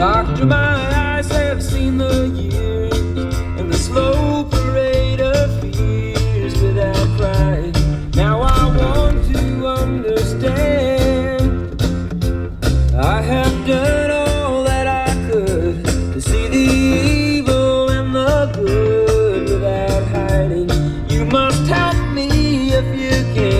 Doctor, my eyes have seen the years and the slow parade of fears without pride. Now I want to understand. I have done all that I could to see the evil and the good without hiding. You must help me if you can.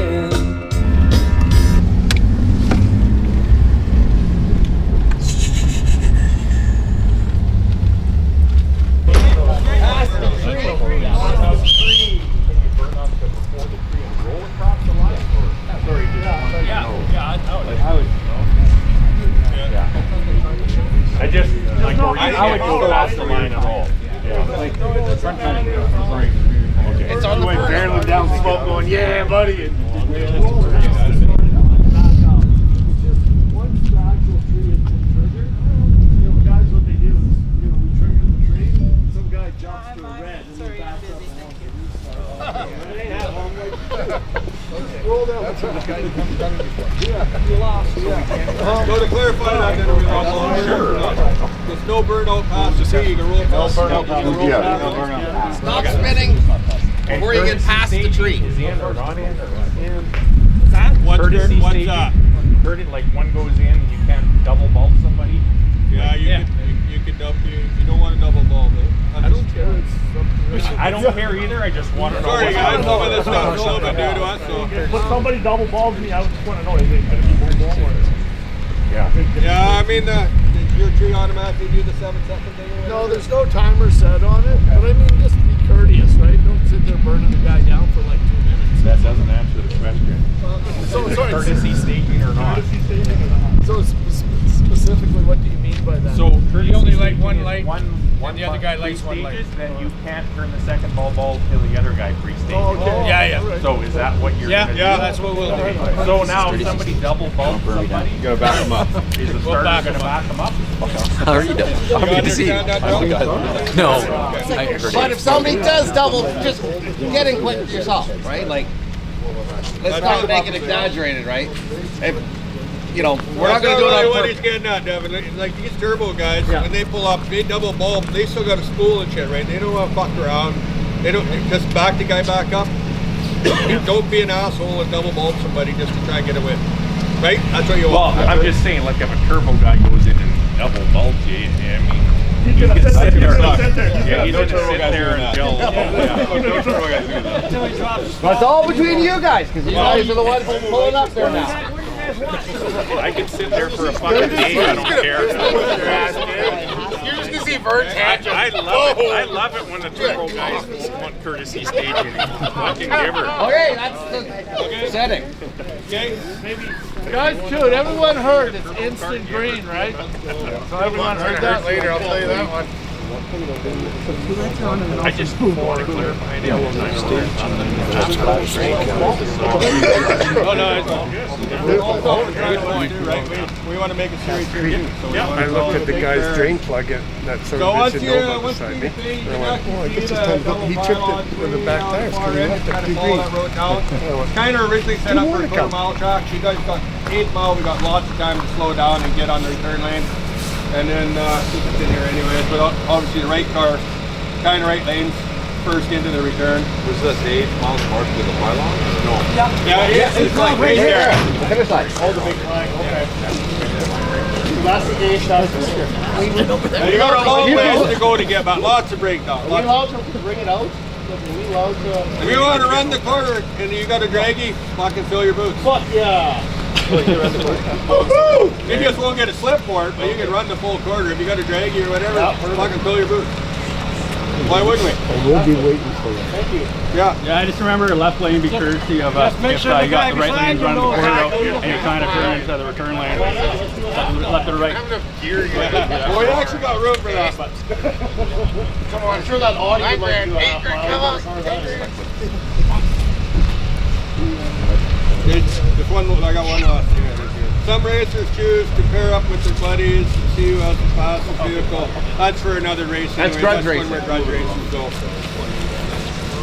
I would go past the line at all. Yeah. It's on the way barreling down slope going, yeah, buddy. Once the actual tree has been triggered, guys, what they do is, we trigger the tree, some guy jumps to a red and then backs up along the roof. Roll down. That's what the guy comes down before. Yeah, you lost. Yeah. Go to clarify that, then we lost. Sure. There's no burnout past the tree. You can roll past. Stop spinning before you get past the tree. Is the end or not in? What's that? Heard it like one goes in and you can't double bulb somebody. Yeah, you could double. You don't want to double bulb it. I don't care. I don't care either. I just want to know. Sorry guys, some of this stuff is a little bit new to us. So. When somebody double bulbs me, I just want to know, is it going to be more or? Yeah. Yeah, I mean, your tree automatically do the 7-second thing or whatever? No, there's no timer set on it, but I mean, just be courteous, right? Don't sit there burning the guy down for like 2 minutes. That doesn't answer the question. So, sorry. Courtesy staging or not? So specifically, what do you mean by that? So You only light one light, one and the other guy lights one light. stages, then you can't turn the second bulb till the other guy pre-stages. Oh, okay. Yeah. All right. So is that what you're gonna do? Yeah, that's what we'll do. So now if somebody double bulbs somebody, You gotta back them up. is the starter back gonna 'em up. back them up? How are you doing? I'm good to see you. understand that, No. But if somebody does double, just get in quick yourself, right? Like, let's not make it exaggerated, right? If, we're not going to do it on what purpose. he's getting at, Devin. Like these turbo guys, when they pull up, they double bulb, they still got a spool and shit, right? They don't want to fuck around. They don't just back the guy back up. Don't be an asshole and double bulb somebody just to try and get away. Right? That's what you want. Well, I'm just saying, like if a turbo guy goes in and double bulbs you, I mean, He's going to sit there. yeah, he's gonna sit there until. But it's all between you guys, because you guys are the ones pulling up there now. I could sit there for a fucking day. I don't care. You're just going to see Vern's hand. I love it when the turbo guys want courtesy staging. Fucking give her. Okay, that's the setting. Okay? Guys, dude, everyone heard it's instant green, right? So everyone heard that later. I'll tell you that one. I just want to clarify the We want to make it serious here. I looked at the guy's drain plug and that sort of once bitch you in Nova beside me. And I went, oh, I guess it's time to go. He tripped it with the back tires because he left it too green. Kind of originally set up for a quarter-mile track. You guys got 8 mile. We got lots of time to slow down and get on the return lane. And then keep it in here anyways. But obviously the right car, kind of right lanes, first into the return. Was this 8 miles marked with the pylon? No. Yeah, it's like right here. The finish line. Hold the big flag. Okay. That's the gauge does. And you got a long ways to go to get back. Lots of breakdown. Are we allowed to bring it out? Are we allowed to? If you want to run the corner and you got a draggy, fucking fill your boots. Fuck yeah. You just won't get a slip for it, but you can run the full quarter. If you got a draggy or whatever, fucking fill your boots. Why wouldn't we? We'll be waiting for you. Thank you. Yeah. Yeah, I just remember left lane be courtesy of if you got the right lane running the corner out and you're trying to turn into the return lane. Left or right. Well, we actually got room for that, but Come on, I'm sure that audio might do this one, I got one last thing. Some racers choose to pair up with their buddies to see who has the fastest vehicle. That's for another race. That's anyway. grudge racing. When we're grudge racing. So,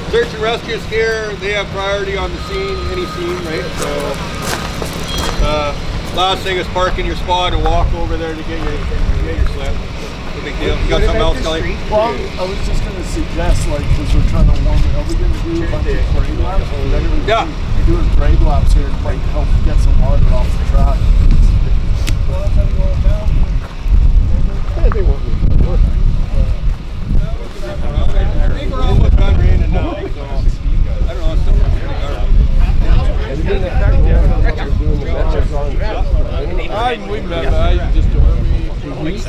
search and rescue skier, they have priority on the scene, any scene, right? So, last thing is park in your spot and walk over there to get your slip. No big deal. You got something else, Kelly? Well, I was just gonna suggest, like, because we're trying to warm it, are we gonna do a bunch of grade laps? Yeah. We're doing grade laps here to like help get some water off the track. Yeah, they won't lose their work. I think we're almost done raining now. So, I don't know. It's still pretty dark. And then they're doing the matches on We met. I just told me. We'll just,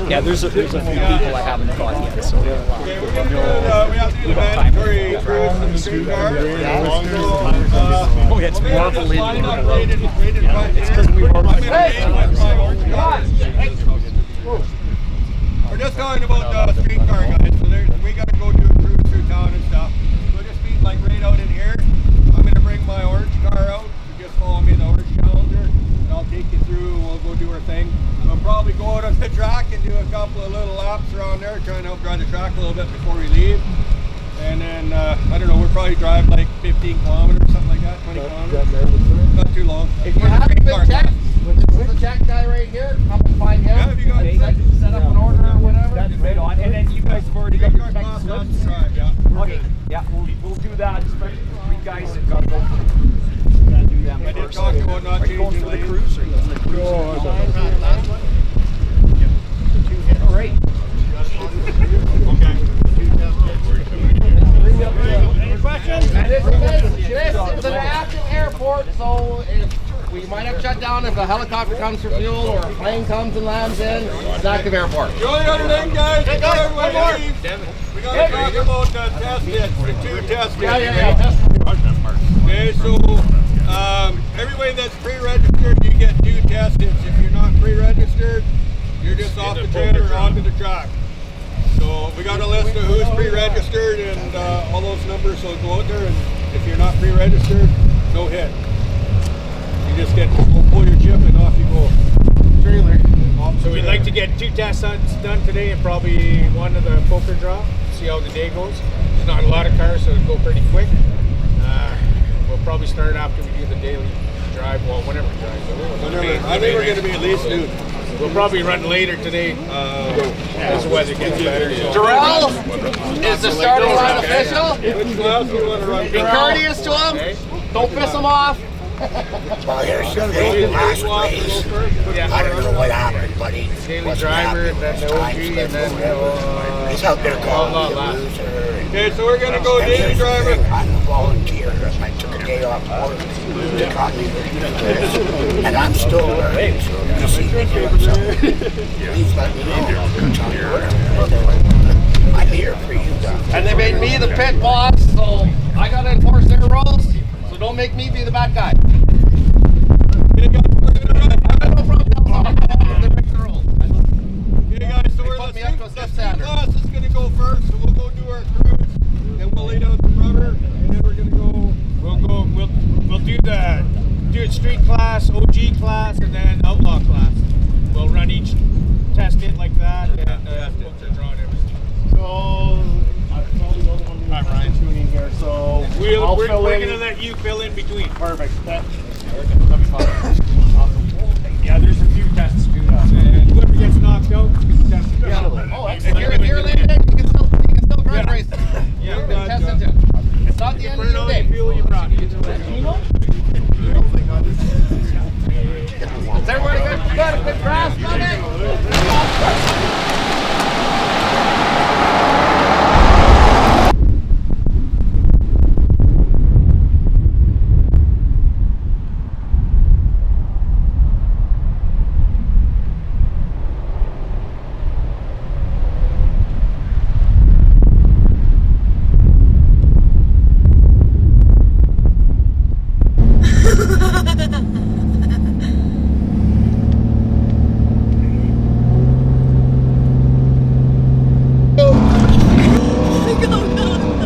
Yeah, there's a few people I haven't caught yet. So okay, we're gonna do, we have to do the mandatory cruise in the streetcar. oh, yeah, it's marble in the road. It's because we were We're just talking about the streetcar, guys. So we got to go do a cruise through town and stuff. We'll just be like right out in here. I'm going to bring my orange car out. You just follow me, the orange Challenger, and I'll take you through and we'll go do our thing. We'll probably go out on the track and do a couple of little laps around there, trying to help drive the track a little bit before we leave. And then, I don't know, we'll probably drive like 15 kilometers, something like that, 20 kilometers. Not too long. If you have a big check, with the check guy right here, come and find him. Yeah, if you got set up an order or whatever. That's right on. And then you guys have already got your check slips. Yeah. Okay, yeah, we'll do that, especially for 3 guys that got to go for the cruise. We're going to do them I did first. talk about not Are you going changing for the lanes. cruise or are you going for the cruise? All right. Any questions? And this is an active airport, so if we might have shut down if a helicopter comes for fuel or a plane comes and lands in. It's an active airport. The only other thing, guys, before everybody leaves, we got to talk about the test kits, the 2 test kits. Okay, so everybody that's pre-registered, you get 2 test kits. If you're not pre-registered, you're just off the trailer or onto the track. So we got a list of who's pre-registered and all those numbers, so go out there, and if you're not pre-registered, no hit. You just get pull your chip and off you go. Trailer. So we'd like to get 2 tests done today and probably 1 of the poker draw. See how the day goes. There's not a lot of cars, so it'll go pretty quick. We'll probably start after we do the daily drive. Well, whenever we drive. I think we're going to be at least noon. We'll probably run later today as the weather gets better. So. Darrell, is the starting line official? Which class do you want to run? Be courteous to him. Don't piss him off. Well, here's the thing, last race, I don't know what happened, but he Daily wasn't driver, happy and then with the his OG, time and slip then or whatever. He's out there calling me a loser. Okay, so we're going to go And daily here's the driver. thing, I'm a volunteer. I took a day off work to copy the and I'm still learning, so you see me doing something. Please let me know. I'm here for you guys. And they made me the pit boss, so I gotta enforce their rules. So don't make me be the bad guy. I have no problem telling them they break the rules. Okay, guys, so put me up to a the step C standard. class is going to go first, so we'll go do our cruise, and we'll lay down some rubber, and then we're going to go. We'll do it street class, OG class, and then outlaw class. We'll run each test it like that, and poker draw and everything. So I probably don't want to do Ryan. tuning here, so I'll We're fill going in. to let you fill in between. Perfect. That'll be fine. Awesome. Yeah, there's a few tests to do that. And whoever gets knocked out, test it. Oh, if you're leaving it, you can still drive race. Yeah, Test it too. It's not the end of Put it your on day. the fuel you brought. Is everybody good? Got a good grasp on it?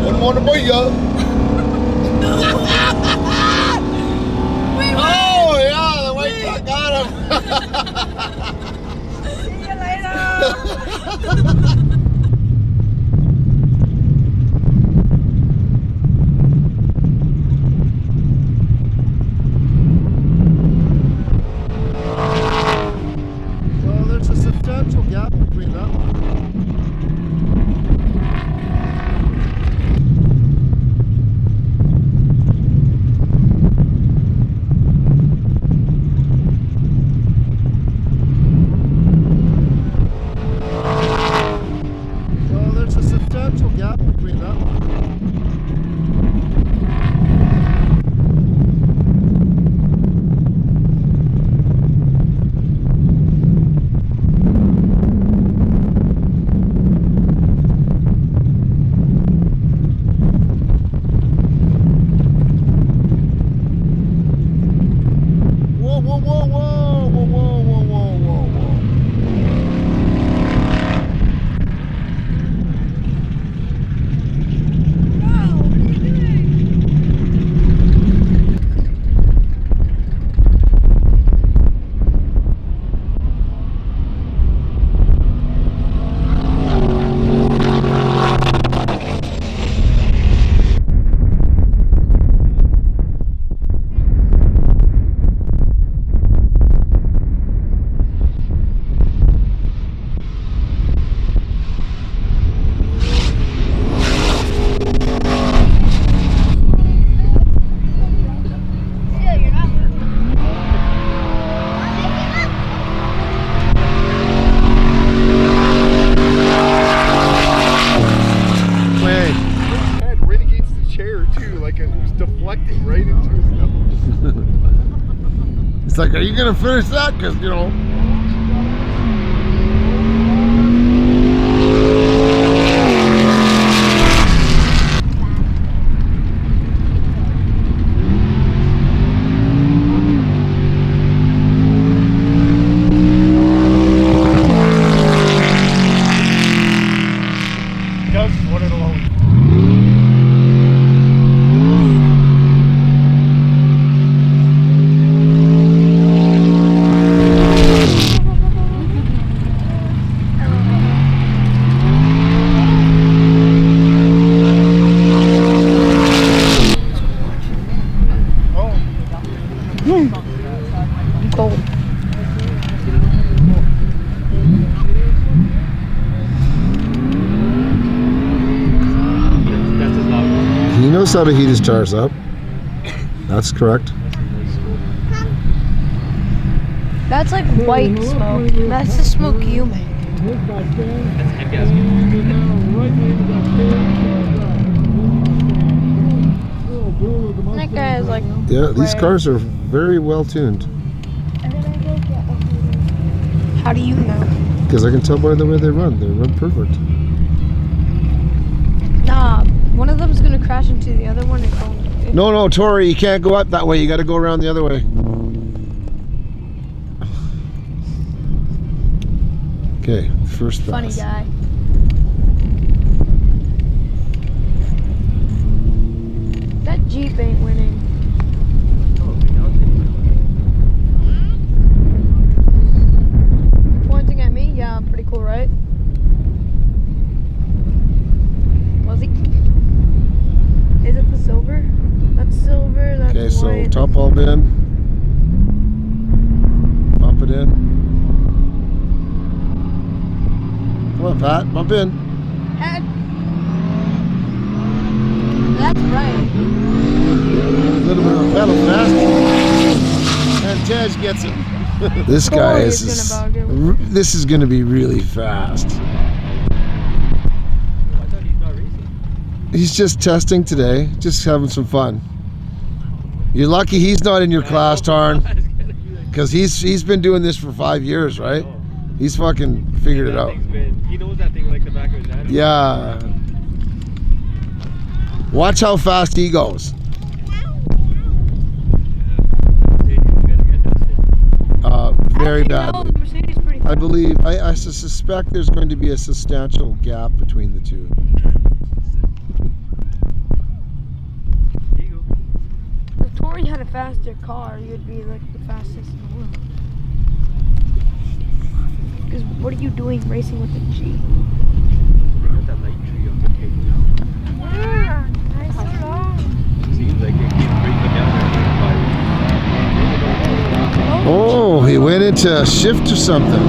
Wouldn't want to be you. Oh, yeah, the white truck got him. See you later. clean that one. Well, there's a substantial gap between that one. Whoa, whoa, whoa, whoa, whoa, whoa, whoa, whoa, whoa, whoa. Head right against the chair too, like it was deflecting right into his nose. It's like, are you gonna finish that? Because you know. Doug's one of the lowest. He knows how to heat his tires up. That's correct. That's like white smoke. That's the smoke you make. That guy is like. Yeah, these cars are very well tuned. How do you know? Because I can tell by the way they run. They run perfect. Nah, one of them's gonna crash into the other one and go. No, Tori, you can't go up that way. You got to go around the other way. Okay, first pass. Funny guy. That Jeep ain't winning. Pointing at me? Yeah, pretty cool, right? Was he? Is it the silver? That's silver, that's Okay, so white. top bulb in. Bump it in. Come on, Pat, bump in. Head. That's right. A little bit of a pedal fast. And Tej gets it. This guy this is going to be really fast. He's just testing today, just having some fun. You're lucky he's not in your class, Tarn, because he's been doing this for 5 years, right? He's fucking figured it out. He knows that thing like the back of his hand. Yeah. Watch how fast he goes. Very badly. I believe, I suspect there's going to be a substantial gap between the two. If Tori had a faster car, you'd be like the fastest in the world. Because what are you doing racing with a Jeep? Yeah, nice so long. Seems like it keeps breaking down. Oh, he went into a shift or something.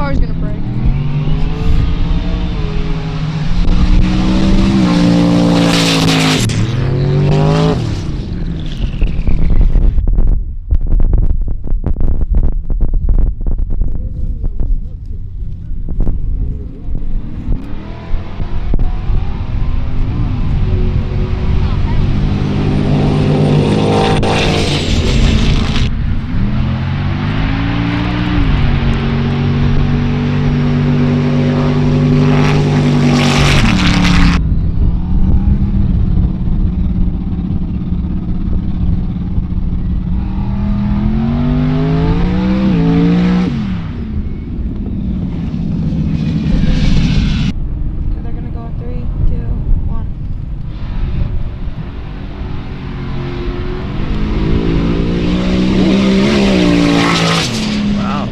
car's gonna break. They're gonna go in 3, 2, 1. Wow.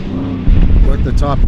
We're at the top.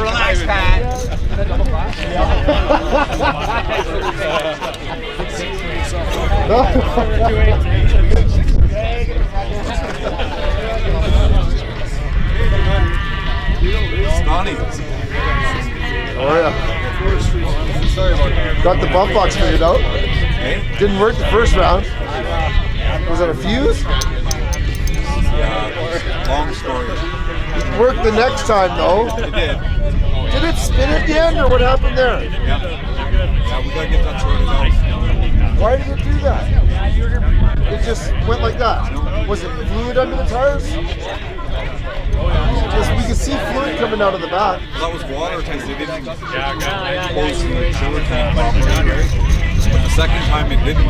Relax, Pat. Donnie. Oh yeah. Sorry about that. Got the bump box figured out. Hey? Didn't work the first round. Was it a fuse? Yeah, long story. It worked the next time though. It did. Did it spin at the end or what happened there? Yeah. Yeah, we gotta get that sorted out. Why did it do that? It just went like that. Was it fluid under the tires? Because we could see fluid coming out of the back. Well, that was water tanks. They didn't close the sewer tank properly. But the second time it didn't.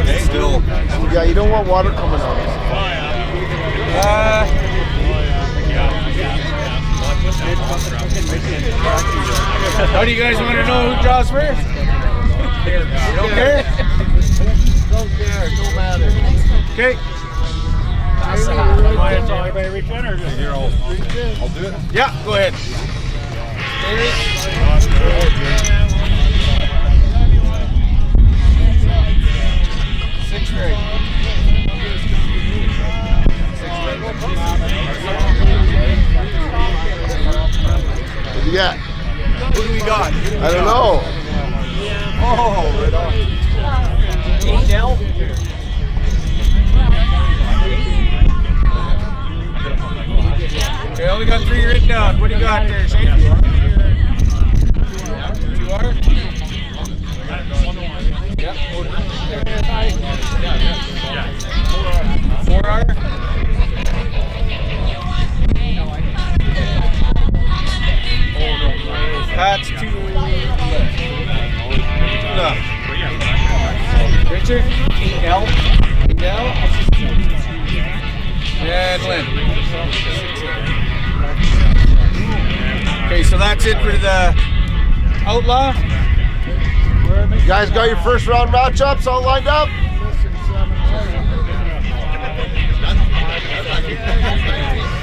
It's still. Yeah, you don't want water coming out of it. How do you guys want to know who draws first? You don't care? Don't care, no matter. Okay. Here, I'll do it. Yeah, go ahead. What do you got? Who do we got? I don't know. Oh, right on. got there, Shane? 2R? Yep. 4R? Pat's 2. Richard? 8L? 8L? And Lynn. Okay, so that's it for the Outlaw. You guys got your first round matchups all lined up?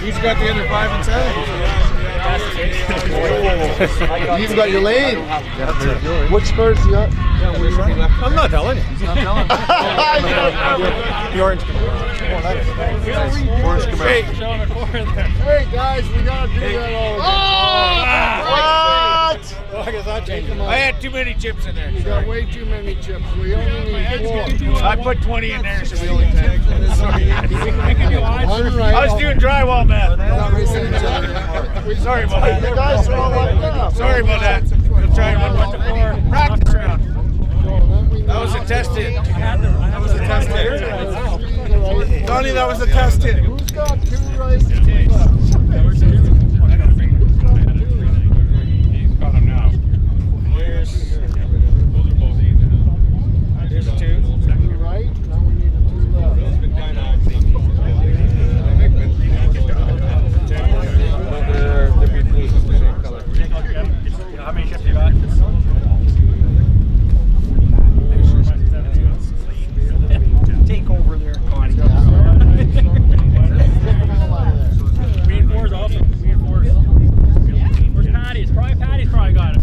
Who's got the other 5 and 7? You even got your lane. Which cars you got? I'm not telling you. The orange. Orange Hey, Hey guys, we gotta do that all What? well, I guess I'll change it. I had too many chips in there. We got way too many chips. We only need 4. I put 20 in there, so we only 10. One right. I was doing drywall math. Sorry about that. You guys are all lined up. Sorry about that. We'll try 1 to 4. Practice round. That was a test hit. That was a test hit. Donnie, that was a test hit. Who's got 2 right and 2 left? There's 2. 2 right, now we need a 2 left. How many chips you got? Take over there, Connie. Reinforce also. Reinforce. Where's Patty's? Patty's probably got it.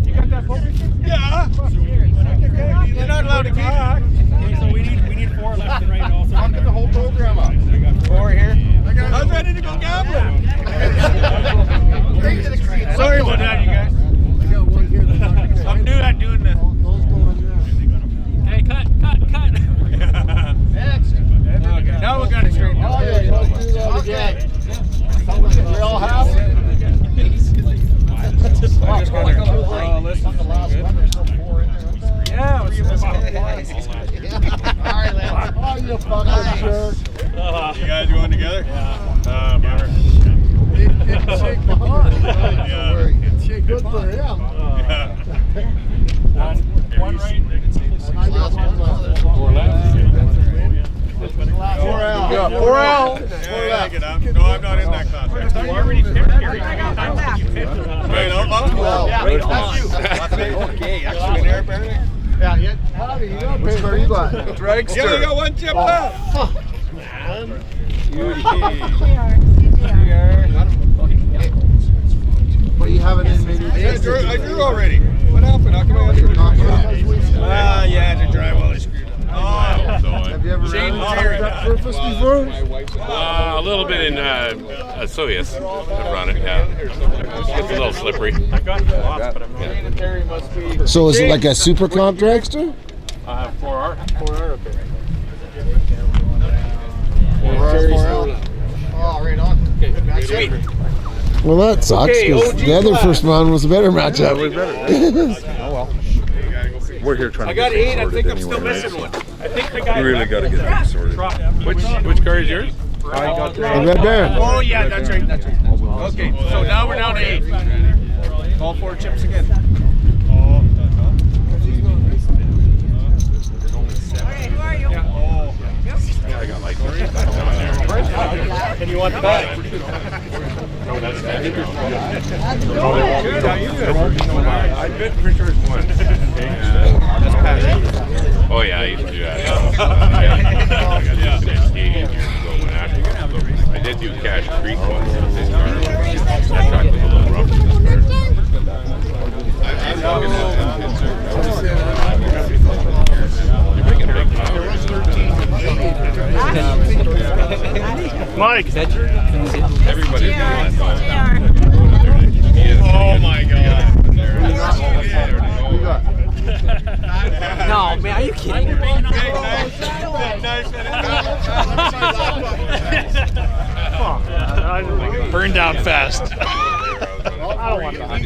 You got that focus? Yeah. You're not allowed to keep. Okay, so we need 4 left and right also. I'll get the whole program up. 4 here. I was ready to go gambling. Sorry about that, you guys. I got one here that's not gonna I'm new at doing that. Those go in there. Okay, cut. Okay, now we got it straightened Oh out. yeah, let's do that again. We all have it? I just got it. Yeah, let's Alright, Lance. Oh, you fucking jerk. You guys going together? Bummer. It shake behind. Yeah. It's good for him. Yeah. One right. And I got 1 left. 4 left. 4L. Yeah, 4L. Yeah, I get up. No, I'm not in that contract. You already picked I got one back. Right, outlaw? Yeah, Okay, actually, there, apparently. Yeah, yeah. Howdy, you got Which car you got? Yeah, you got 1 chip left. What do you have it in maybe? Yeah, I drew already. What happened? How come I didn't? Yeah, the drywall is screwed up. Oh, Have you ever Shane ran Terry. that surface before? A little bit in Soyuz. I've run it, yeah. It's a little slippery. I've got lots, but I'm not. Terry must be. So is it like a super comp dragster? 4R. 4R, okay. 4L. Oh, right on. Sweet. Well, that sucks Okay, because OG the other class. first round was a better matchup. Oh well. We're here trying I to got get 8. I sorted think I'm anyway, still right? missing one. I think the guy. We really got to get things sorted. Which car is yours? The Red Baron. Oh, yeah, that's right. That's right. Okay, so now we're down to 8. All 4 chips again. Alright, who are you? I got like 3. And you want the bag? I bet for sure it's 1. Oh yeah, I used to do that. I got this in 8 years ago when I did do Cash Creek once with this car. That track was a little rough with this You're making a big pile. Mike. Everybody's doing that. Oh my God. You got. No, Oh man, are you kidding? Burn down fast. I don't want that.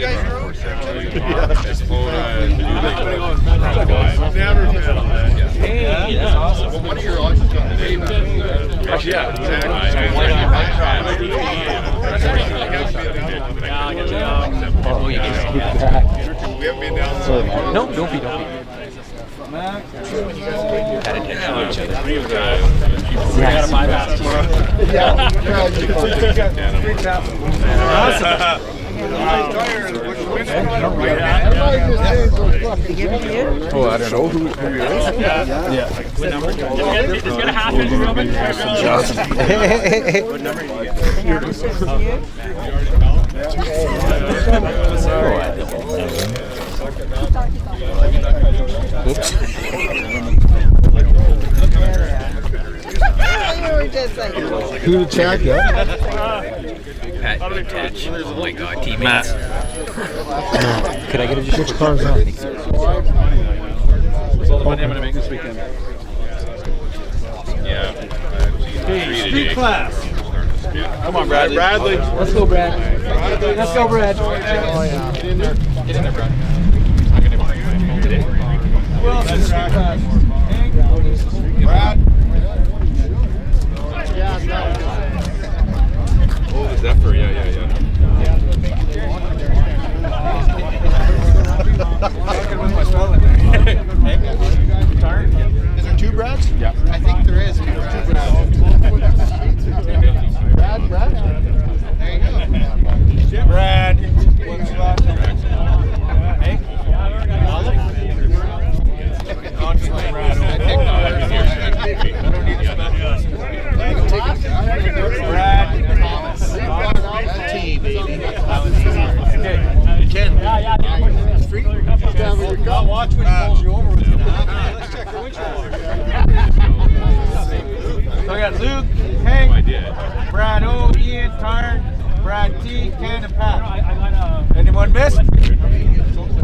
Hey, that's awesome. Well, one of your odds is going to be No, don't be. Had attention to each other. We gotta buy that. Oh, I don't know who he is. Yeah. It's gonna happen. What number do Who to check? Pat, attach. Oh my God, teammates. Could I get a Which car's that? That's all the money I'm gonna make this weekend. Yeah. Hey, street class. Come on, Bradley. Let's go, Brad. Let's go, Brad. Get in there. Get in there, Brad. Who else is street class? Brad. Oh, the Zephyr, yeah. Is there two Brads? Yeah. I think there is two Brads. Brad? There you go. Brad. What's left? Hey? Brad. Thomas. T, baby. Ken. I'll watch when he pulls you over with him. Let's check the windshield. So I got Luke, Hank, Brad O, Ian, Tarn, Brad T, Ken, and Pat. Anyone missed?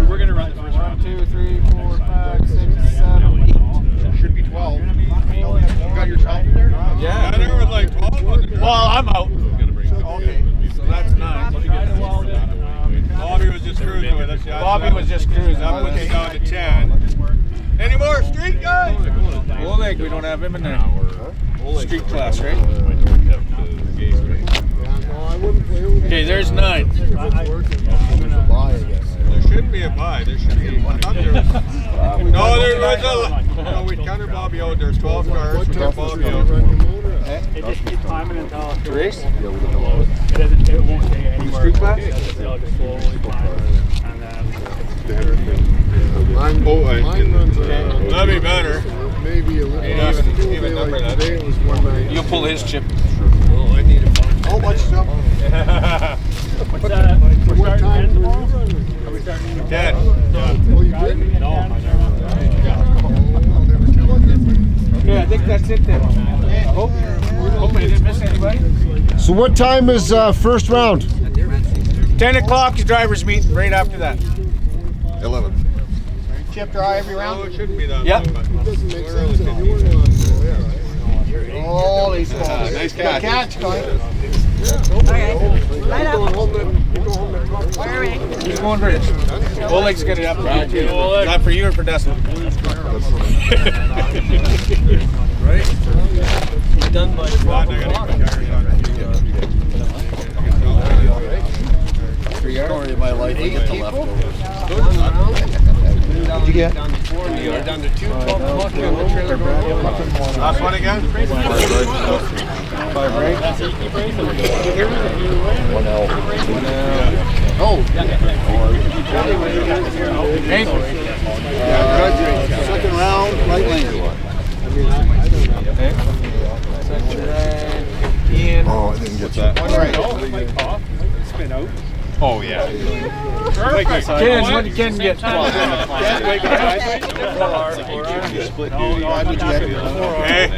We're gonna run. 1, 2, 3, 4, 5, 6, 7, 8. Should be 12. You got your 12 in there? Yeah. There were like 12 on the Well, I'm out. Okay. So that's 9. Bobby was just cruising with us. Bobby was just cruising. I'm Put with it down to 10. Any more street guys? Oleg, we don't have him in there. Street class, right? Okay, there's 9. There shouldn't be a buy. There should be. No, there's a. No, we counted Bobby out. There's 12 cars. We got Bobby out. It just keeps climbing until it Race? It won't stay anywhere. Street class? It'll just slowly climb. And then Mine runs that'd be better. Maybe a little Even number that. today it was 190. You'll pull his chip. Well, I need a whole bunch of stuff. we're starting 10 tomorrow? Are we starting 10. Oh, you did? No, I never. Okay, I think that's it then. Hope I didn't miss anybody. So what time is first round? 10 o'clock is driver's meet. Right after that. 11. Chip dry every No, round? it shouldn't be that. Yep. long, but It doesn't make early sense. 15. Holy smokes. Nice Good catch. catch, Connie. Okay. Light up. Where are we? Who's going first? Oleg's got it up. Is that for you or for Dustin? Right? He's done by 12 o'clock. Story of my life. I get the leftovers. What'd you get? You're down to 2, 12 o'clock on the trailer. Last one again? 5 right? 1 L. Oh. Second round, right lane. Ian. Oh, I didn't get that. Spin out. Oh yeah. Ken, what did Ken get? Hey,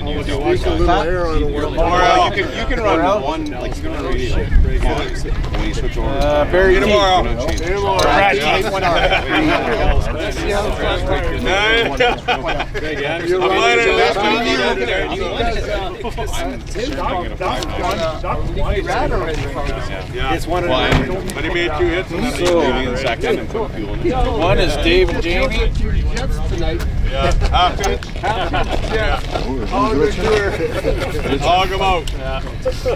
You can run one, like you can run radio. When you switch over. Barry T. tomorrow. Brad T. 1 hour. It's one but he made 2 hits and then In second and put fuel in it. One is Dave and Jamie. yeah, half pitch. Hog him out.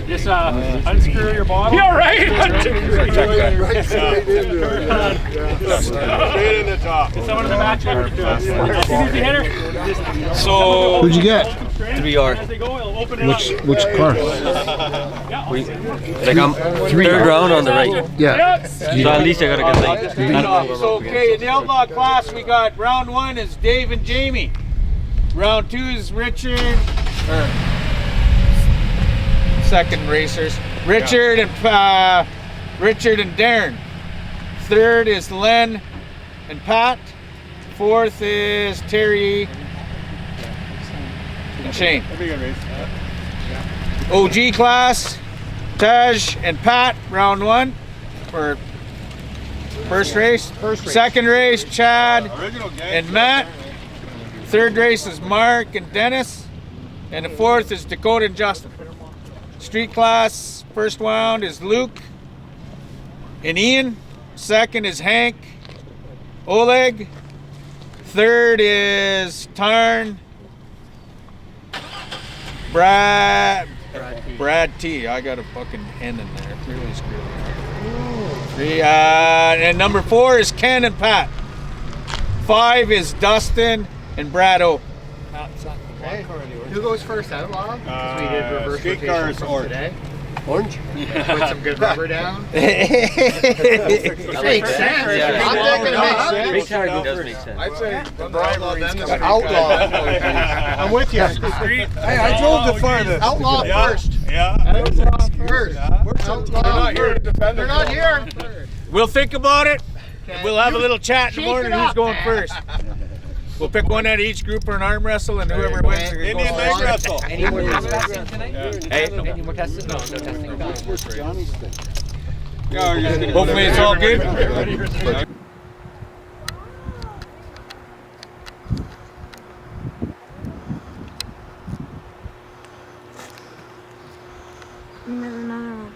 Just unscrew your bottle. You're right. Straight in the top. Someone in the back there. Easy hitter. So Who'd you get? 3R. As they go, it'll open it up. Which car? Like I'm third round on the right. Yeah. So at least I got a good leg. So okay, in the outlaw class we got round 1 is Dave and Jamie. Round 2 is Richard. Second racers. Richard and Darren. Third is Len and Pat. Fourth is Terry and Shane. OG class, Taj and Pat, round 1 for first race. Second race, Chad and Matt. Third race is Mark and Dennis. And the fourth is Dakota and Justin. Street class, first round is Luke and Ian. Second is Hank, Oleg. Third is Tarn, Brad T. I got a fucking N in there. Really screwed. And number 4 is Ken and Pat. 5 is Dustin and Brad O. Who goes first, Outlaw? Because we did reverse Street rotation cars from or today. Orange? Put some good rubber down. Makes Makes sense. I'm thinking it makes sense. Big tire does make sense. I'd say the Outlaw. I'm with you. Hey, I drove the farthest. Outlaw first. Yeah. First. They're not here to defend They're not here. We'll think about it. And we'll have a little chat in the morning who's going first. We'll pick one out of each group for an arm wrestle, and whoever wins goes Indian leg wrestle. Any more testing tonight? Hey, Any more testing? No, no testing. Yeah, you're just gonna go hopefully there. it's all good. And there's another one.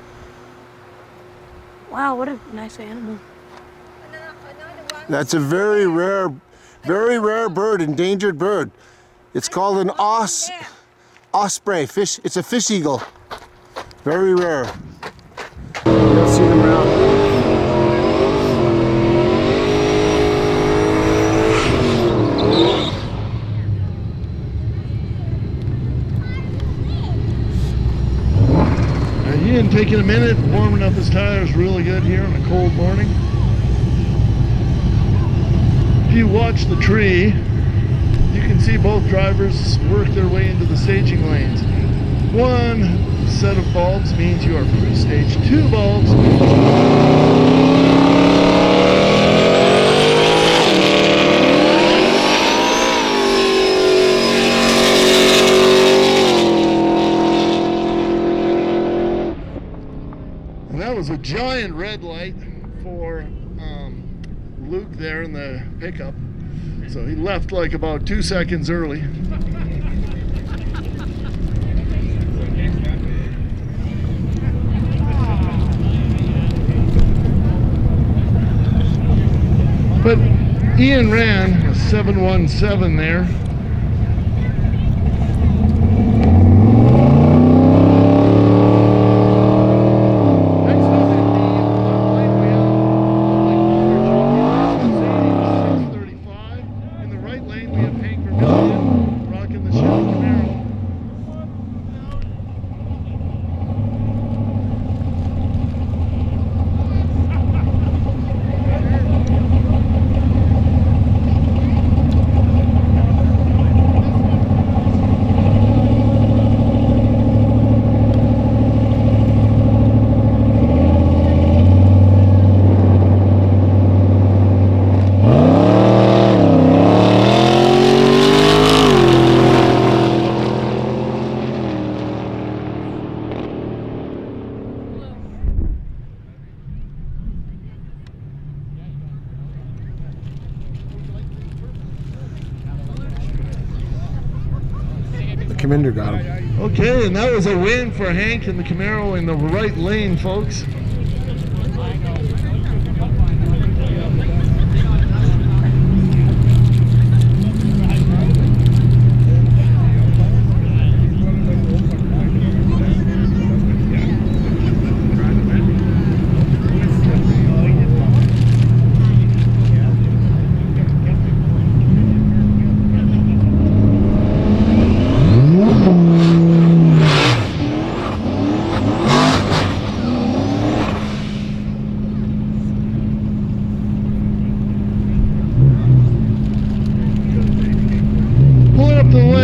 Wow, what a nice animal. That's a very rare bird, endangered bird. It's called an osprey fish. It's a fish eagle. Very rare. You don't see them around. Ian taking a minute, warming up his tires really good here on a cold morning. If you watch the tree, you can see both drivers work their way into the staging lanes. One set of bulbs means you are pre-stage. 2 bulbs and that was a giant red light for Luke there in the pickup. So he left like about 2 seconds early. But Ian ran a 717 there. Commander got him. Okay, and that was a win for Hank and the Camaro in the right lane, folks.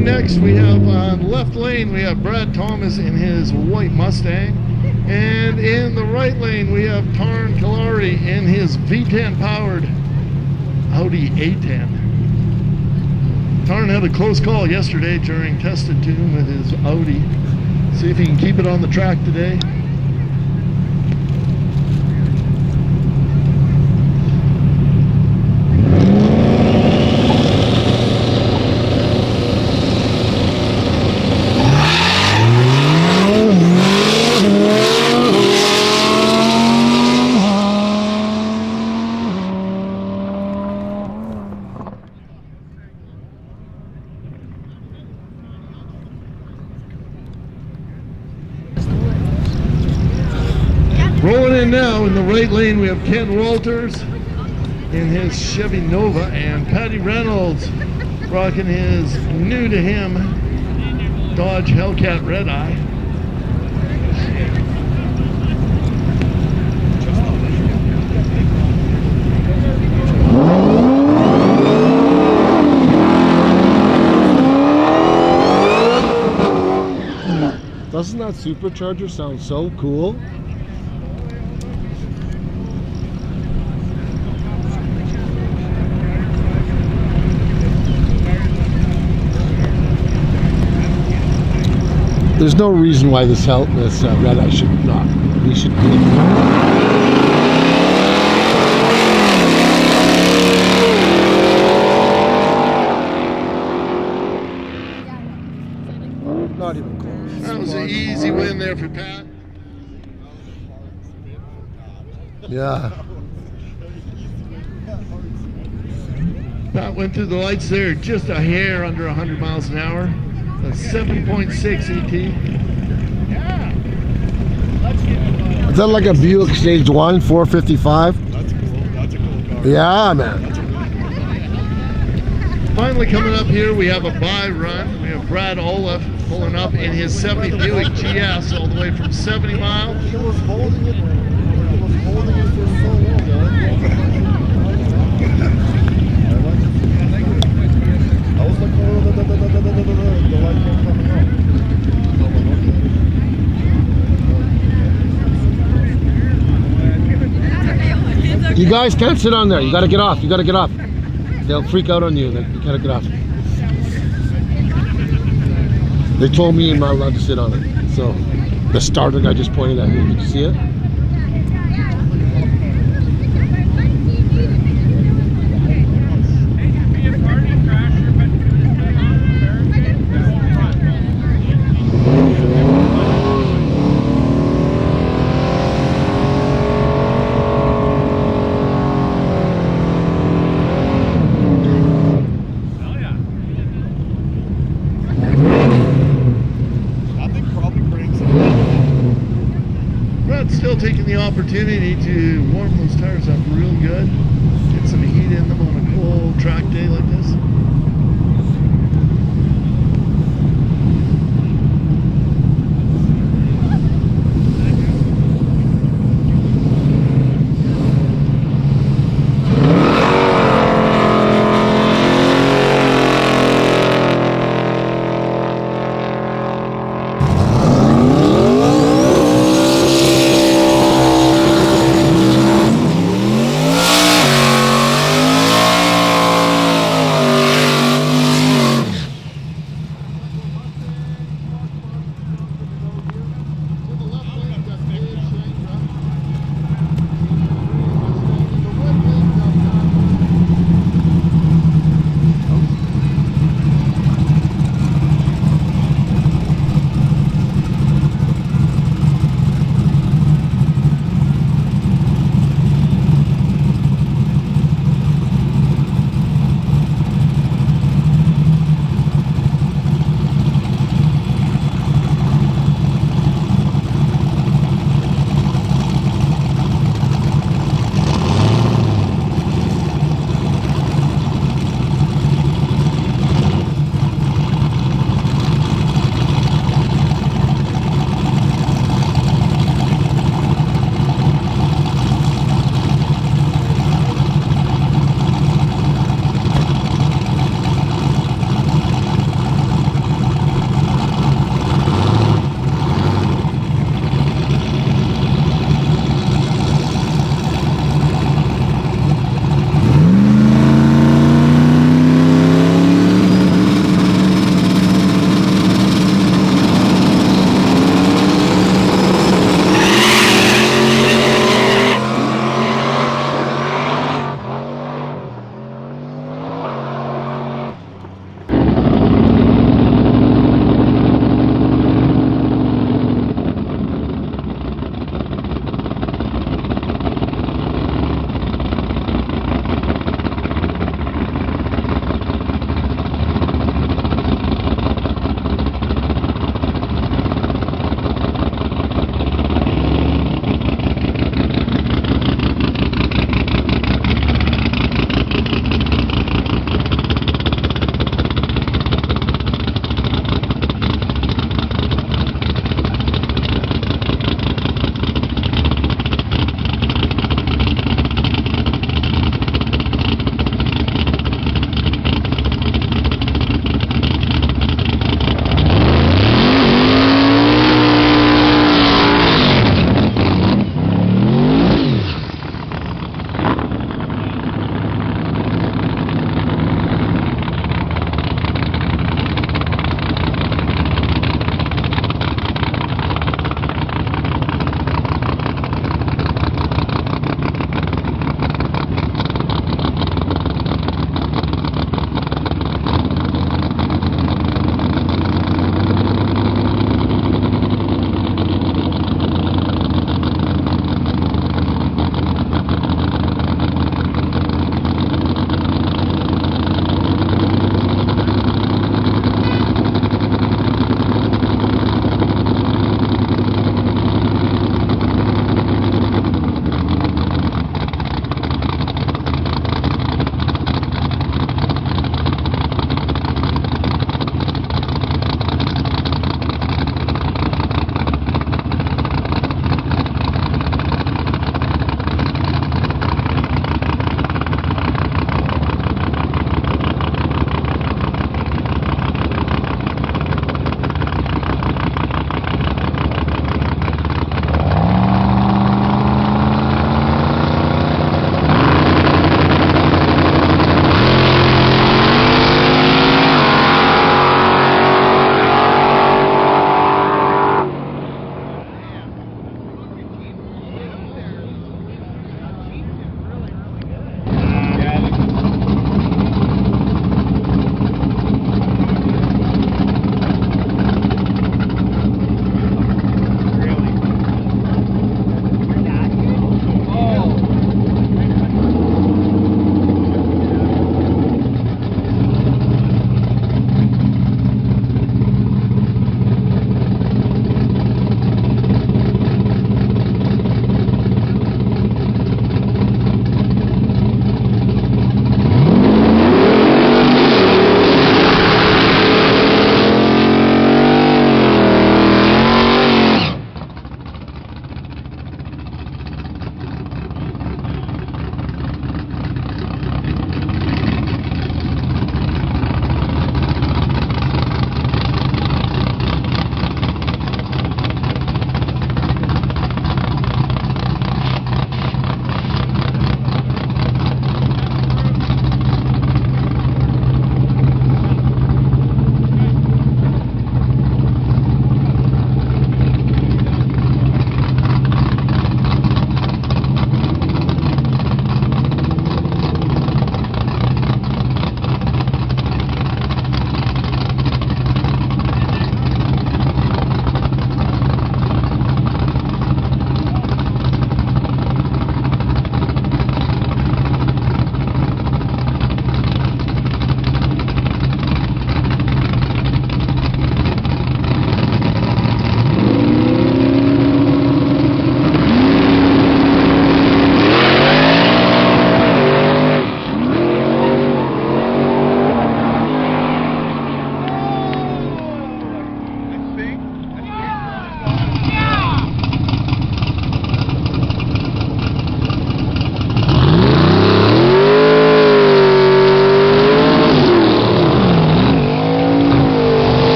Next, we have on left lane, we have Brad Thomas in his white Mustang. And in the right lane, we have Tarn Kalari in his V10 powered Audi A10. Tarn had a close call yesterday during tested tune with his Audi. See if he can keep it on the track today. Rolling in now in the right lane, we have Ken Walters in his Chevy Nova and Patty Reynolds rocking his new to him Dodge Hellcat Red Eye. Doesn't that supercharger sound so cool? There's no reason why this red eye should not. We should be. Not even close. That was an easy win there for Pat. Yeah. Pat went through the lights there just a hair under 100 miles an hour. A 7.6 ET. Is that like a Buick Stage 1, 455? That's cool. That's a cool car. Yeah, man. Finally coming up here, we have a buy run. We have Brad Olaf pulling up in his 70 Buick GS all the way from 70 miles. He was holding it. He was holding it for so long. I was like, the light kept coming on. You guys can't sit on there. You gotta get off. You gotta get off. They'll freak out on you. You gotta get off. They told me I'm not allowed to sit on it. So the starter guy just pointed at me. Did you see it? Still taking the opportunity to warm those tires up real good, get some heat in them on a cold track day like this.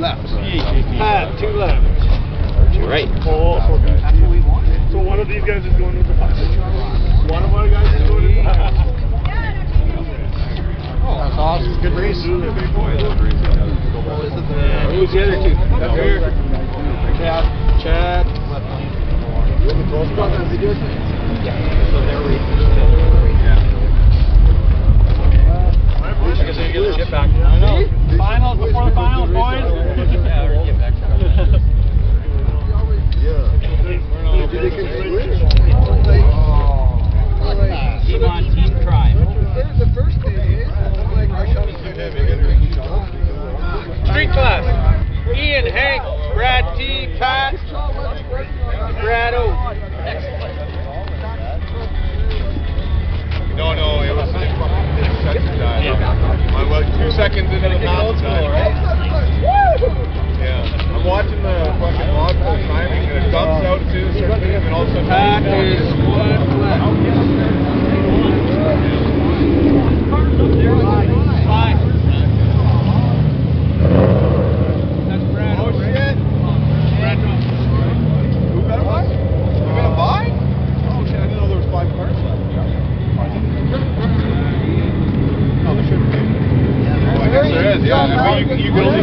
left. Pat, 2 left. Right. Oh, so one of these guys is going with the pass. One of our guys is going with the pass. That's awesome. Good race. Who's the other 2? Up here. Chad. I guess we can get the ship back. I know. Finals before the finals, boys. Team on team crime. The first day is like I shot too heavy. Street class. Ian, Hank, Brad T, Pat, Brad O. No, it was just fucking second dive. I'm like 2 seconds into the pass dive. Yeah. I'm watching the fucking log full timing and it dumps out as soon as it's moving and all of a sudden Pat is 1 left. 5. That's Brad. Oh shit. Brad dropped. Who got a buy? You got a buy? Oh shit, I didn't know there was 5 cars left. Oh, there should be. Oh, I guess there is, yeah. You can only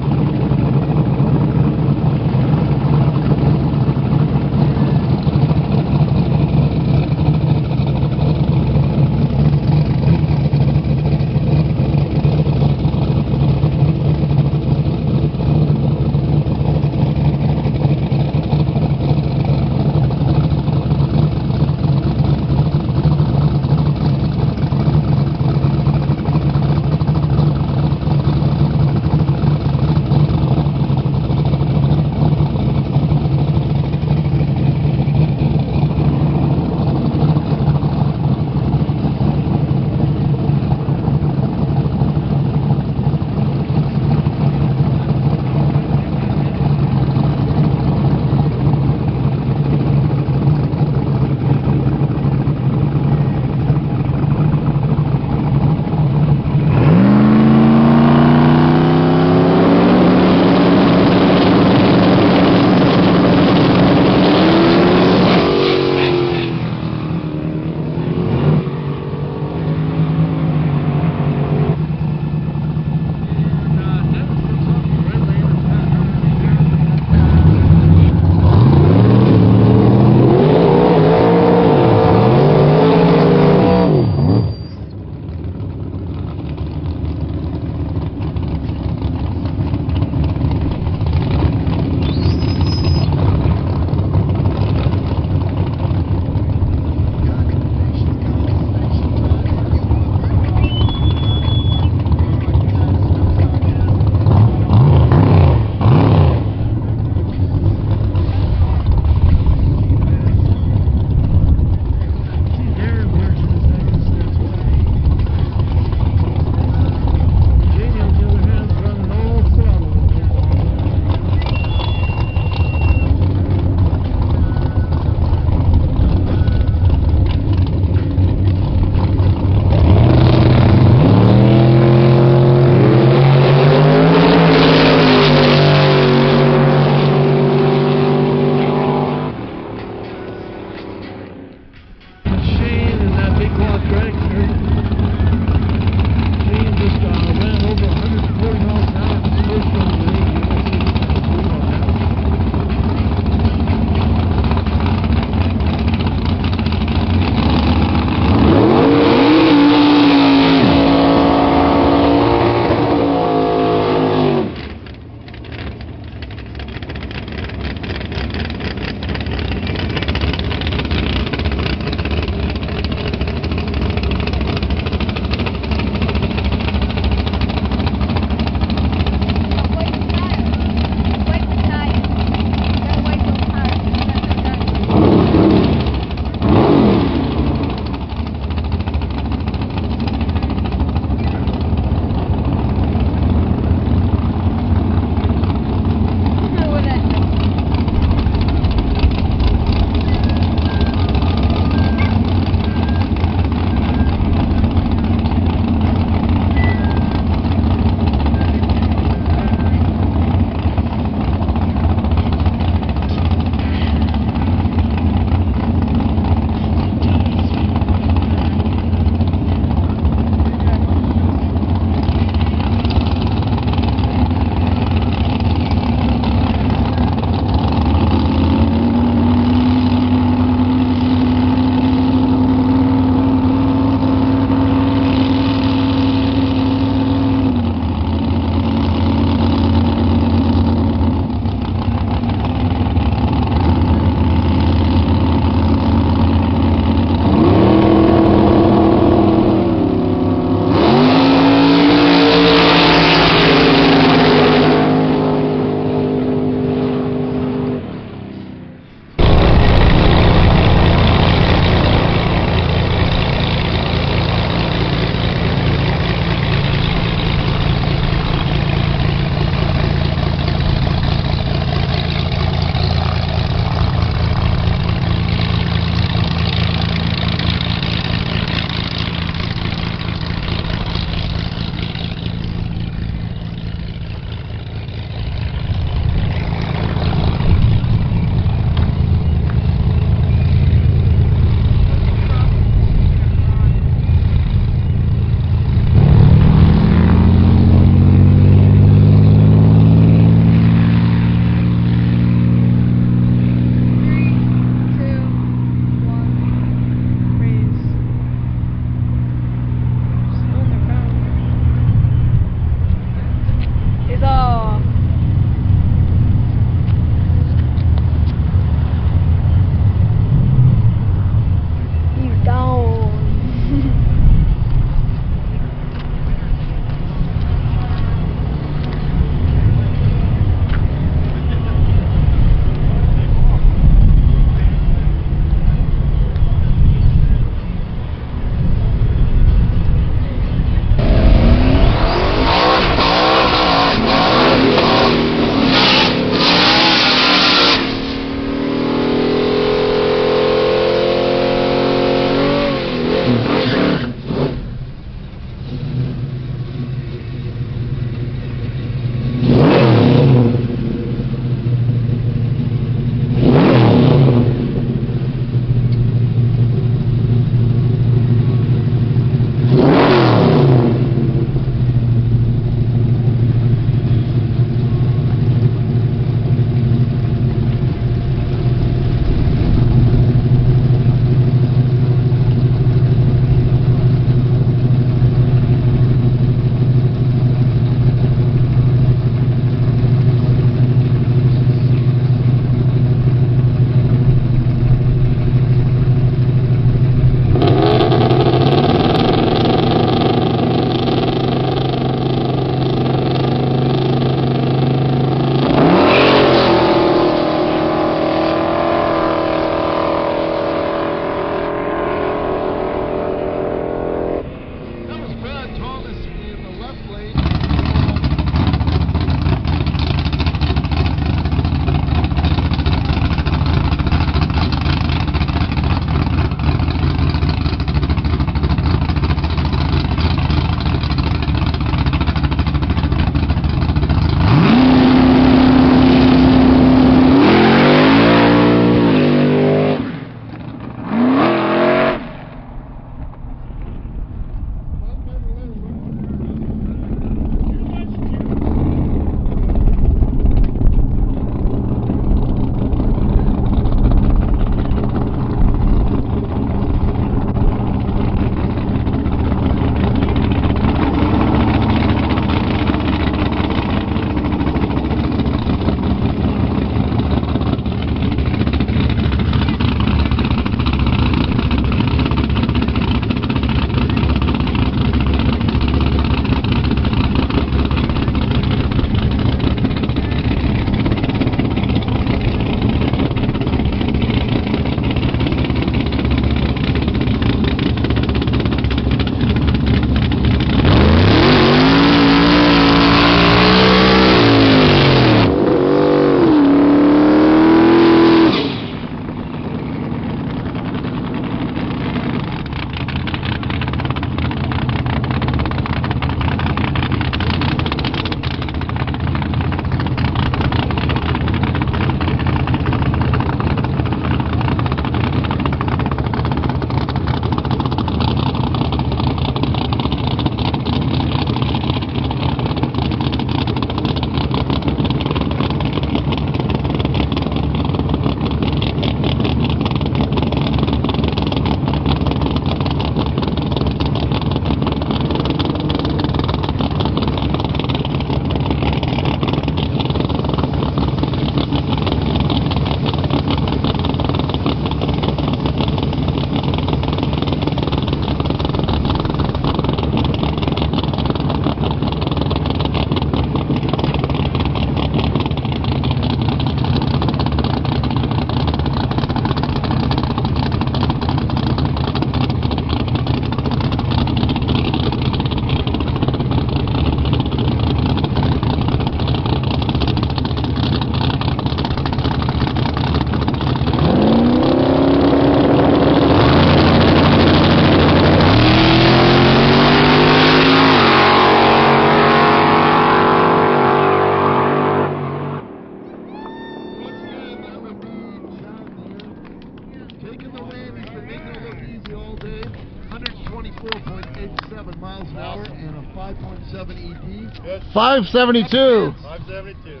miles an hour and a 5.7 EP. 572. 572.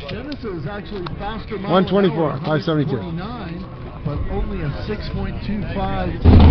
Dennis is actually faster. 124, 572. 49, but only a 6.25.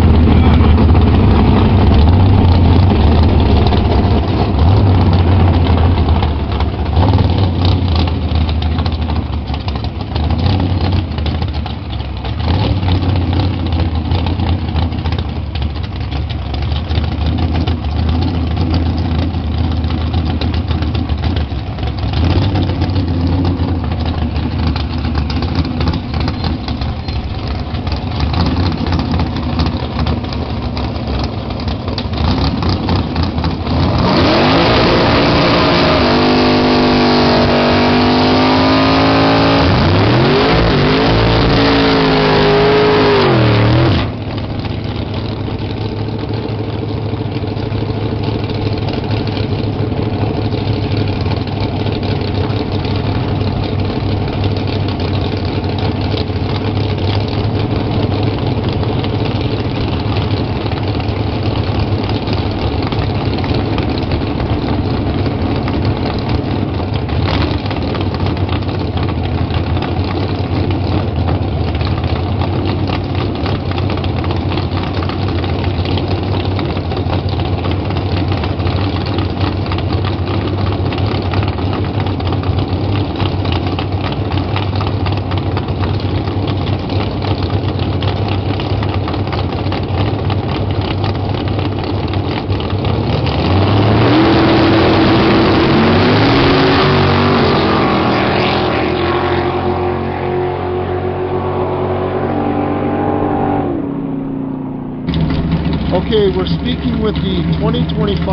Okay, we're speaking with the 2025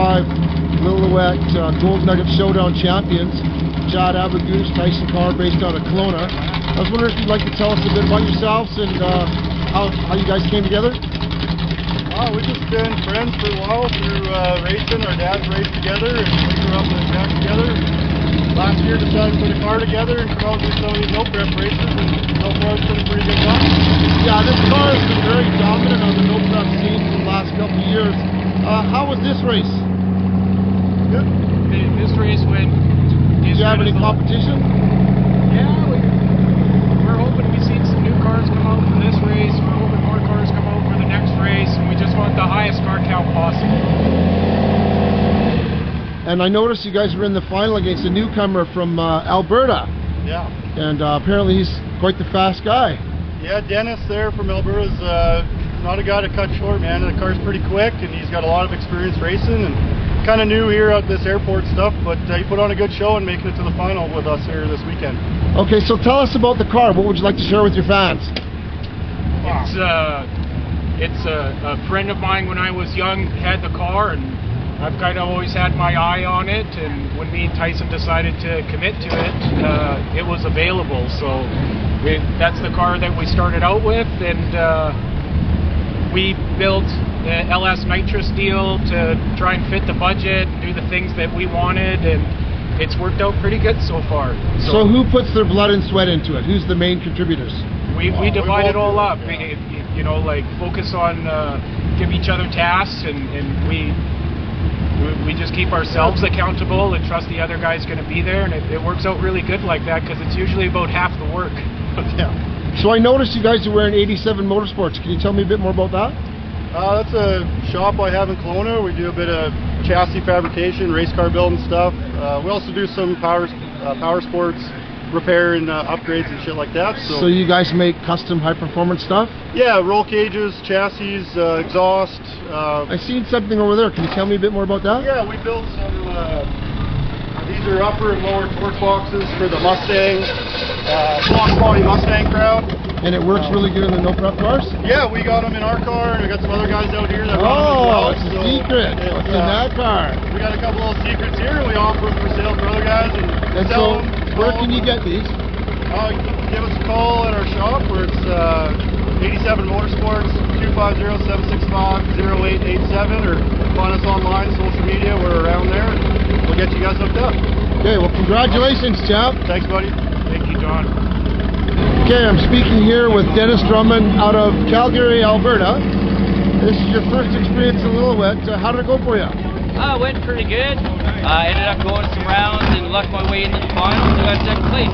Lillooet Gold Nugget Showdown champions, Chad Abagouche, Tyson Carr, based out of Kelowna. I was wondering if you'd like to tell us a bit about yourselves and how you guys came together? We've just been friends for a while through racing. Our dads raced together and we grew up in the track together. Last year decided to put a car together and come out and do some of these no prep races, and so far it's been a pretty good run. Yeah, this car has been very dominant on the no prep scene for the last couple of years. How was this race? Good. This race went... Did you have any competition? Yeah, we're hoping we've seen some new cars come out for this race. We're hoping more cars come out for the next race, and we just want the highest car count possible. And I noticed you guys were in the final against a newcomer from Alberta. Yeah. And apparently he's quite the fast guy. Yeah, Dennis there from Alberta is not a guy to cut short, man. The car's pretty quick, and he's got a lot of experience racing, and kind of new here at this airport stuff, but he put on a good show and making it to the final with us here this weekend. Okay, so tell us about the car. What would you like to share with your fans? It's a friend of mine when I was young had the car, and I've kind of always had my eye on it, and when me and Tyson decided to commit to it, it was available, so that's the car that we started out with, and we built the LS nitrous deal to try and fit the budget, do the things that we wanted, and it's worked out pretty good so far. So who puts their blood and sweat into it? Who's the main contributors? We divide it all up, you know, like focus on give each other tasks, and we just keep ourselves accountable and trust the other guy's going to be there, and it works out really good like that because it's usually about half the work. Yeah. So I noticed you guys are wearing 87 Motorsports. Can you tell me a bit more about that? That's a shop I have in Kelowna. We do a bit of chassis fabrication, race car building stuff. We also do some power sports repair and upgrades and shit like that. So you guys make custom high performance stuff? Yeah, roll cages, chassis, exhaust. I seen something over there. Can you tell me a bit more about that? Yeah, we built some, these are upper and lower torque boxes for the Mustang, block quality Mustang crowd. And it works really good in the no prep cars? Yeah, we got them in our car, and we got some other guys out here that run them as well. It's a secret. What's in that car? We got a couple little secrets here, and we offer them for sale for other guys. And so, where can you get these? Give us a call at our shop, where it's 87 Motorsports, 250-765-0887, or find us online, social media. We're around there, and we'll get you guys hooked up. Okay, well, congratulations, champ. Thanks, buddy. Thank you, John. Okay, I'm speaking here with Dennis Drummond out of Calgary, Alberta. This is your first experience in Lillooet. How did it go for you? Went pretty good. Ended up going some rounds and lucked my way into the finals and got second place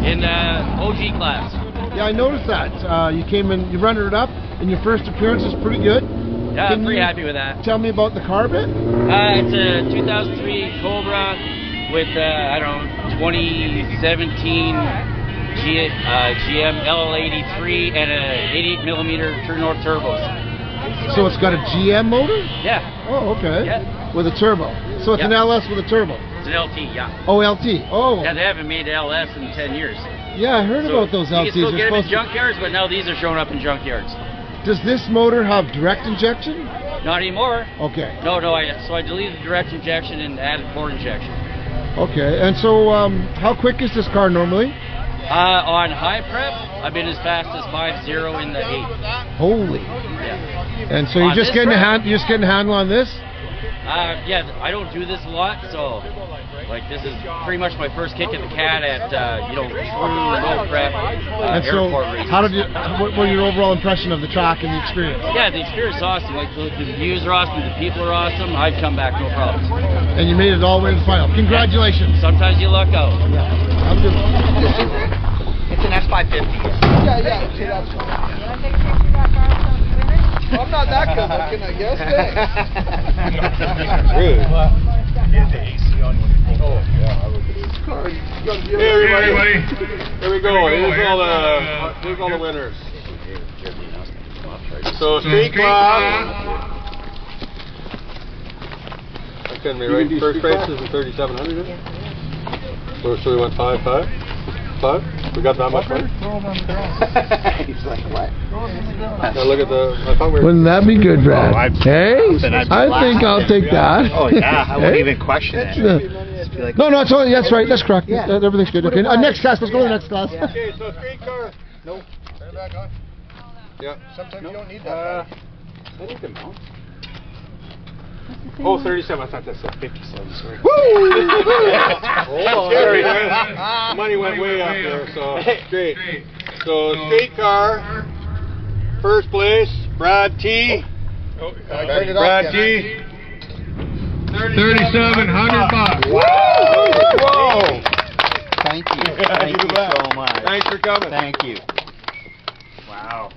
in OG class. Yeah, I noticed that. You came in, you runner it up, and your first appearance was pretty good. Yeah, I'm pretty happy with that. Tell me about the car a bit. It's a 2003 Cobra with, I don't know, 2017 GM LL83 and a 88mm True North turbos. So it's got a GM motor? Yeah. Oh, okay. Yeah. With a turbo. So it's an LS with a turbo. It's an LT, yeah. Oh, LT. Oh. Yeah, they haven't made LS in 10 years. Yeah, I heard about those LTs. You can still get them in junkyards, but now these are showing up in junkyards. Does this motor have direct injection? Not anymore. Okay. No, so I deleted the direct injection and added port injection. Okay, and so how quick is this car normally? On high prep, I've been as fast as 5.0 in the 8. Holy. Yeah. And so you're just getting a handle on this? Yeah, I don't do this a lot, so like this is pretty much my first kick at the cat at true no prep and so airport races. What were your overall impression of the track and the experience? Yeah, the experience is awesome. Like the views are awesome, the people are awesome. I'd come back no problems. And you made it all the way to the final. Congratulations. Sometimes you luck out. Yeah. I'm good. It's an S550. Yeah. See, that's fine. You want to take a picture of that car so we win it? I'm not that good looking, I guess. Really? Get the AC on when you pull. Oh, yeah, I would do this car. Hey, everybody. Here we go. Here's all the winners. So, street class. I couldn't be right. First price is 3,700. So we went 5. We got that much money? He's like, what? Now look at I thought we were... Wouldn't that be good, Brad? Hey, I think I'll take that. Oh, yeah, I wouldn't even question it. No, it's only, that's right, that's correct. Yeah. Everything's good. Okay, next class, let's go to the next class. Okay, so street car. No. Turn it back on. Yeah. Sometimes you don't need that. I think the mount. Oh, 37. I thought that's 57. Sorry. Woo! Sorry, the money went way up there. So great. So street car. First place, Brad T. Brad T. $3,700. Whoa! Thank you. Thank you so much. Thanks for coming. Thank you. Wow.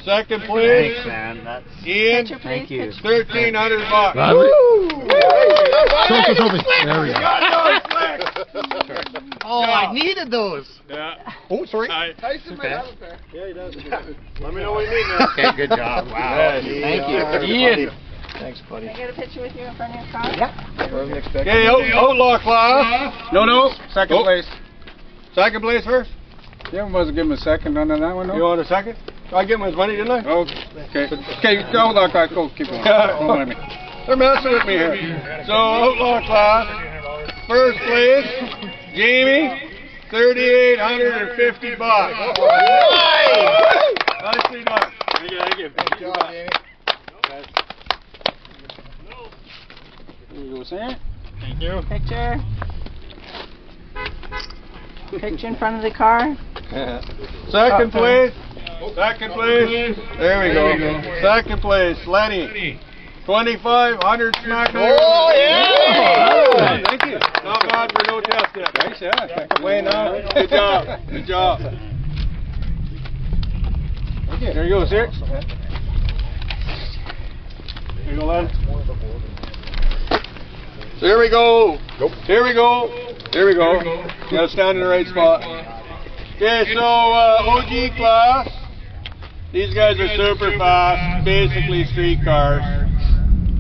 Second place, Thanks, man. That's Ian. Thank you. $1,300. There we go. Oh, I needed those. Yeah. Oh, sorry. Tyson might have a pair. Yeah, he does. Let me know what you need now. Okay, good job. Wow. Thank you. Ian. Thanks, buddy. Can I get a picture with you in front of your car? Yeah. Okay, outlaw class. No. Second place. Second place first. Yeah, we wasn't give him a second on that one, no? You want a second? I give him his money, didn't I? Okay. Okay, outlaw class, go, keep going. Don't mind me. They're messing with me here. So, outlaw class. First place, Jamie, $3,850. Nicely done. Thank you. Good job, Jamie. Here you go, Sam. Thank you. Picture. Picture in front of the car. Second place. Second place. There we go. Second place, Lenny. 2,500 smack. Oh, yeah! Thank you. Not bad for no test yet. Nice, yeah. Way now. Good job. Good job. Okay, there you go, sir. Here you go, lad. So here we go. Here we go. Here we go. You gotta stand in the right spot. Okay, so OG class. These guys are super fast, basically street cars.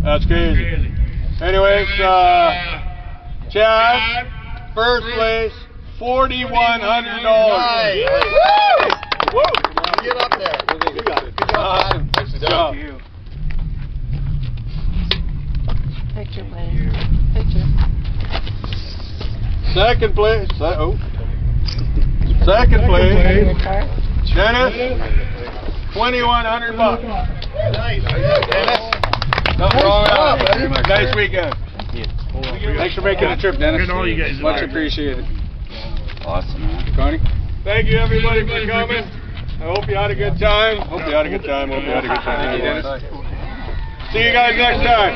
That's crazy. Anyways, Chad, first place, $4,100. Nice. Woo! Woo! Get up there. You got it. Good job, man. Good job. Picture, please. Picture. Second place. Second place, Dennis, $2,100. Nice. Dennis. Nothing wrong with that. Nice weekend. Thanks for making the trip, Dennis. Much appreciated. Awesome, man. Connie? Thank you, everybody, for coming. I hope you had a good time. Hope you had a good time. See you guys next time.